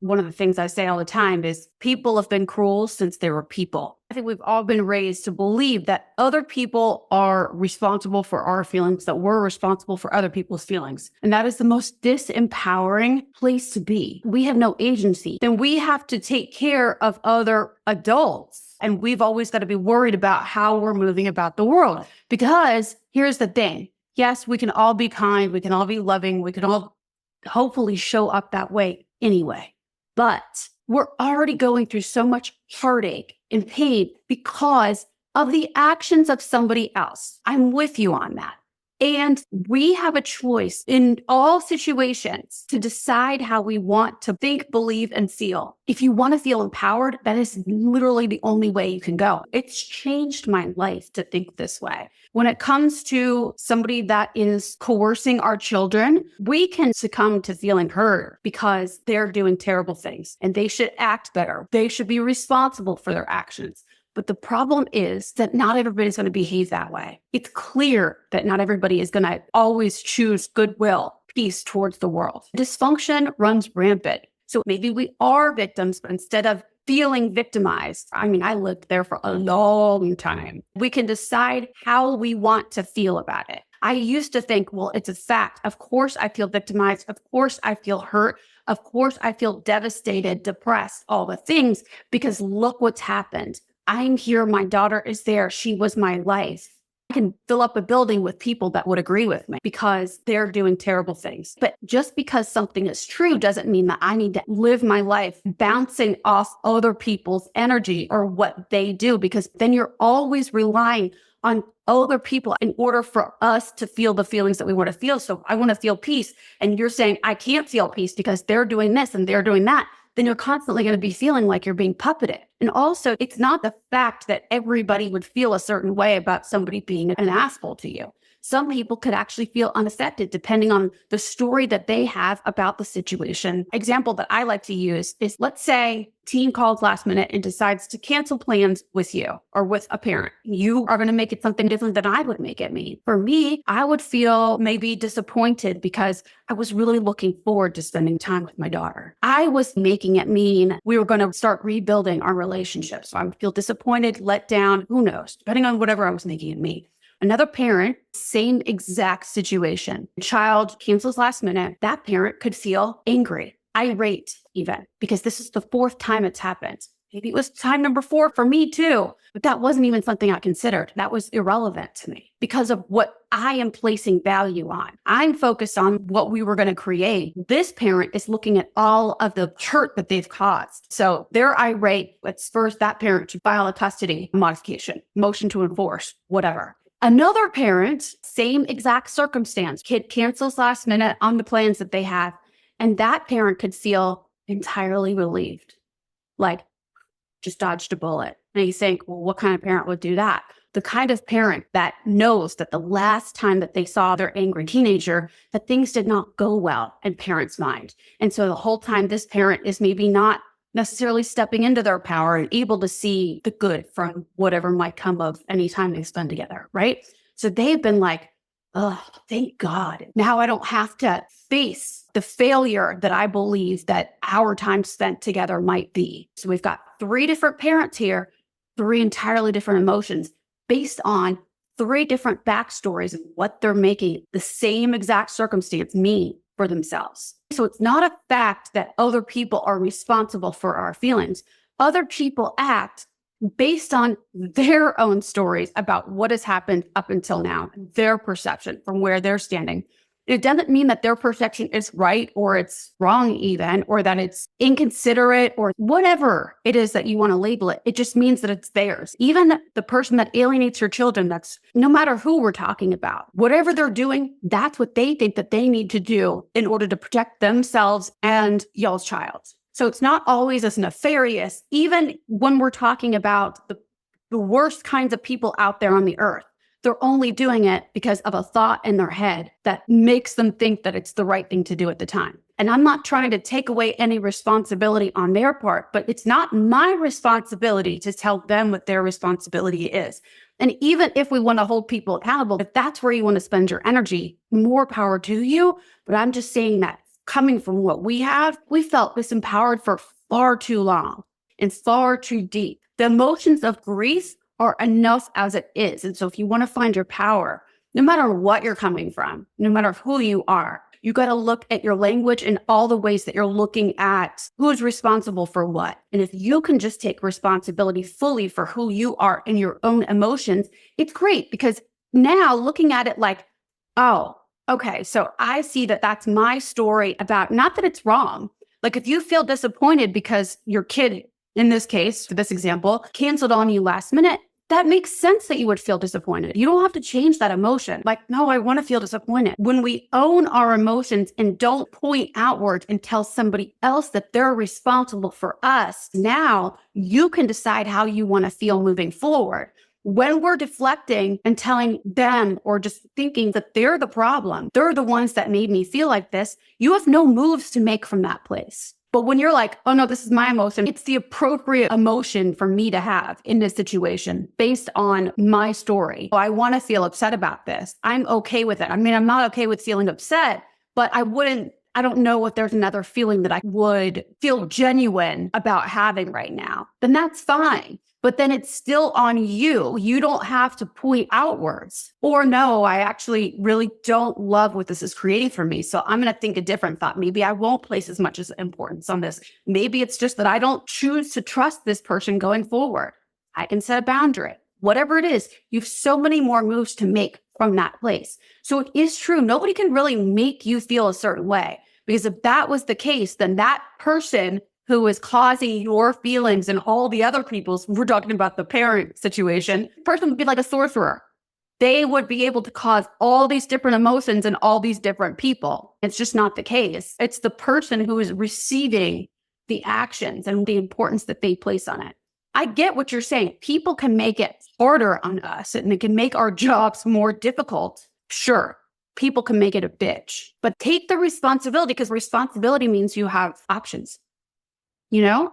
One of the things I say all the time is people have been cruel since they were people. I think we've all been raised to believe that other people are responsible for our feelings, that we're responsible for other people's feelings. And that is the most disempowering place to be. We have no agency. Then we have to take care of other adults. And we've always got to be worried about how we're moving about the world. Because here's the thing. Yes, we can all be kind. We can all be loving. We can all hopefully show up that way anyway. But we're already going through so much heartache and pain because of the actions of somebody else. I'm with you on that. And we have a choice in all situations to decide how we want to think, believe, and feel. If you want to feel empowered, that is literally the only way you can go. It's changed my life to think this way. When it comes to somebody that is coercing our children, we can succumb to feeling hurt because they're doing terrible things and they should act better. They should be responsible for their actions. But the problem is that not everybody's going to behave that way. It's clear that not everybody is going to always choose goodwill, peace towards the world. Dysfunction runs rampant. So maybe we are victims, but instead of feeling victimized, I lived there for a long time. We can decide how we want to feel about it. I used to think, well, it's a fact. Of course I feel victimized. Of course I feel hurt. Of course I feel devastated, depressed, all the things, because look what's happened. I'm here. My daughter is there. She was my life. I can fill up a building with people that would agree with me because they're doing terrible things. But just because something is true doesn't mean that I need to live my life bouncing off other people's energy or what they do, because then you're always relying on other people in order for us to feel the feelings that we want to feel. So I want to feel peace. And you're saying, I can't feel peace because they're doing this and they're doing that. Then you're constantly going to be feeling like you're being puppeted. And also, it's not the fact that everybody would feel a certain way about somebody being an asshole to you. Some people could actually feel unaffected depending on the story that they have about the situation. Example that I like to use is, let's say teen calls last minute and decides to cancel plans with you or with a parent. You are going to make it something different than I would make it mean. For me, I would feel maybe disappointed because I was really looking forward to spending time with my daughter. I was making it mean we were going to start rebuilding our relationship. So I would feel disappointed, let down, who knows, depending on whatever I was making it mean. Another parent, same exact situation. Child cancels last minute. That parent could feel angry, irate even, because this is the fourth time it's happened. Maybe it was time number 4 for me too, but that wasn't even something I considered. That was irrelevant to me because of what I am placing value on. I'm focused on what we were going to create. This parent is looking at all of the hurt that they've caused. So they're irate. Let's first that parent to file a custody modification, motion to enforce, whatever. Another parent, same exact circumstance, kid cancels last minute on the plans that they have, and that parent could feel entirely relieved, like just dodged a bullet. And you think, well, what kind of parent would do that? The kind of parent that knows that the last time that they saw their angry teenager, that things did not go well in parents' mind. And so the whole time this parent is maybe not necessarily stepping into their power and able to see the good from whatever might come of any time they spend together, right? So they've been like, oh, thank God. Now I don't have to face the failure that I believe that our time spent together might be. So we've got 3 different parents here, 3 entirely different emotions based on 3 different backstories of what they're making the same exact circumstance mean for themselves. So it's not a fact that other people are responsible for our feelings. Other people act based on their own stories about what has happened up until now, their perception from where they're standing. It doesn't mean that their perception is right or it's wrong even, or that it's inconsiderate or whatever it is that you want to label it. It just means that it's theirs. Even the person that alienates your children, that's no matter who we're talking about, whatever they're doing, that's what they think that they need to do in order to protect themselves and y'all's child. So it's not always as nefarious, even when we're talking about the worst kinds of people out there on the earth. They're only doing it because of a thought in their head that makes them think that it's the right thing to do at the time. And I'm not trying to take away any responsibility on their part, but it's not my responsibility to tell them what their responsibility is. And even if we want to hold people accountable, if that's where you want to spend your energy, more power to you. But I'm just saying that coming from what we have, we felt disempowered for far too long and far too deep. The emotions of grief are enough as it is. And so if you want to find your power, no matter what you're coming from, no matter who you are, you got to look at your language and all the ways that you're looking at who's responsible for what. And if you can just take responsibility fully for who you are and your own emotions, it's great, because now looking at it like, oh, okay, so I see that that's my story about, not that it's wrong. Like if you feel disappointed because your kid, in this case, for this example, canceled on you last minute, that makes sense that you would feel disappointed. You don't have to change that emotion. Like, no, I want to feel disappointed. When we own our emotions and don't point outward and tell somebody else that they're responsible for us, now you can decide how you want to feel moving forward. When we're deflecting and telling them or just thinking that they're the problem, they're the ones that made me feel like this, you have no moves to make from that place. But when you're like, oh no, this is my emotion, it's the appropriate emotion for me to have in this situation based on my story. Oh, I want to feel upset about this. I'm okay with it. I mean, I'm not okay with feeling upset, but I don't know if there's another feeling that I would feel genuine about having right now. Then that's fine. But then it's still on you. You don't have to point outwards. Or no, I actually really don't love what this is creating for me. So I'm going to think a different thought. Maybe I won't place as much importance on this. Maybe it's just that I don't choose to trust this person going forward. I can set a boundary. Whatever it is, you have so many more moves to make from that place. So it is true. Nobody can really make you feel a certain way. Because if that was the case, then that person who is causing your feelings and all the other people's, we're talking about the parent situation, person would be like a sorcerer. They would be able to cause all these different emotions in all these different people. It's just not the case. It's the person who is receiving the actions and the importance that they place on it. I get what you're saying. People can make it harder on us and it can make our jobs more difficult. Sure. People can make it a bitch, but take the responsibility, because responsibility means you have options. You know,